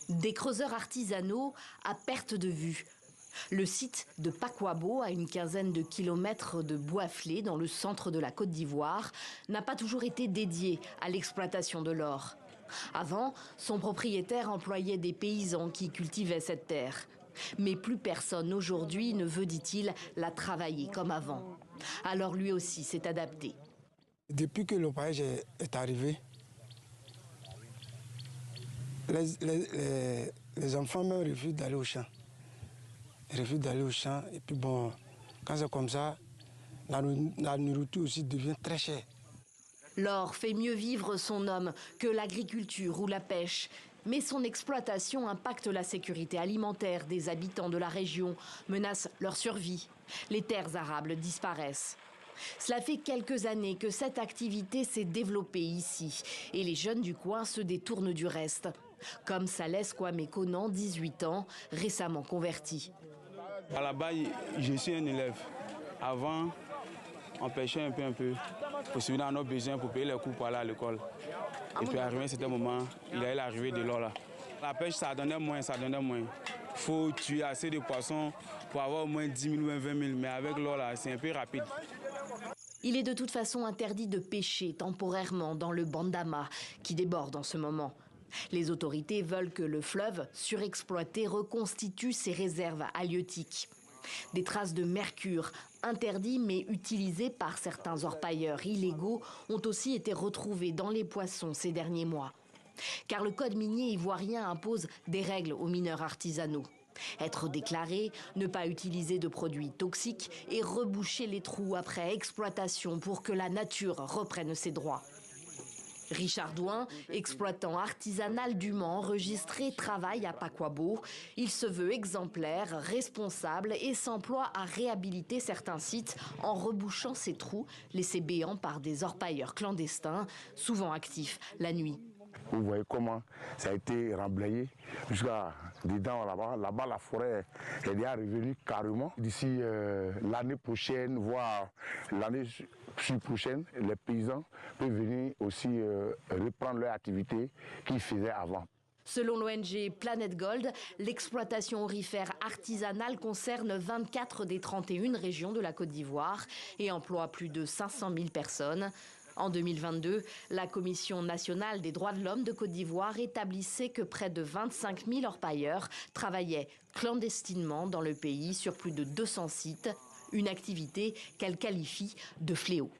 Des creuseurs artisanaux à perte de vue. Le site de Pakwabo, à une quinzaine de kilomètres de Bouaflé, dans le centre de la Côte d'Ivoire, n'a pas toujours été dédié à l'exploitation de l'or. Avant, son propriétaire employait des paysans qui cultivaient cette terre. Mais plus personne aujourd'hui ne veut, dit-il, la travailler comme avant. Alors lui aussi s'est adapté. Depuis que le paillage est arrivé, les enfants même refusent d'aller au champ. Ils refusent d'aller au champ. Et puis bon, quand c'est comme ça, la nourriture aussi devient très chère. L'or fait mieux vivre son homme que l'agriculture ou la pêche. Mais son exploitation impacte la sécurité alimentaire des habitants de la région, menace leur survie. Les terres arables disparaissent. Cela fait quelques années que cette activité s'est développée ici et les jeunes du coin se détournent du reste. Comme Salès Kwame Konan, 18 ans, récemment converti. À la base, je suis un élève. Avant, on pêchait un peu pour subvenir à nos besoins, pour payer les cours pour aller à l'école. Et puis arrivé à un certain moment, il y a eu l'arrivée de l'or là. La pêche, ça donnait moins. Il faut tuer assez de poissons pour avoir au moins 10 000 ou 20 000. Mais avec l'or là, c'est un peu rapide. Il est de toute façon interdit de pêcher temporairement dans le Bandama, qui déborde en ce moment. Les autorités veulent que le fleuve, surexploité, reconstitue ses réserves halieutiques. Des traces de mercure, interdits mais utilisés par certains orpailleurs illégaux, ont aussi été retrouvées dans les poissons ces derniers mois. Car le code minier ivoirien impose des règles aux mineurs artisanaux. Être déclaré, ne pas utiliser de produits toxiques et reboucher les trous après exploitation pour que la nature reprenne ses droits. Richard Douin, exploitant artisanal dûment enregistré, travaille à Pakwabo. Il se veut exemplaire, responsable et s'emploie à réhabiliter certains sites en rebouchant ces trous laissés béants par des orpailleurs clandestins, souvent actifs la nuit. Vous voyez comment ça a été remblayé jusqu'à dedans là-bas. Là-bas, la forêt est déjà revenue carrément. D'ici l'année prochaine, voire l'année prochaine, les paysans peuvent venir aussi reprendre leur activité qu'ils faisaient avant. Selon l'ONG Planet Gold, l'exploitation aurifère artisanale concerne 24 des 31 régions de la Côte d'Ivoire et emploie plus de 500 000 personnes. En 2022, la Commission nationale des droits de l'homme de Côte d'Ivoire établissait que près de 25 000 orpailleurs travaillaient clandestinement dans le pays sur plus de 200 sites, une activité qu'elle qualifie de fléau.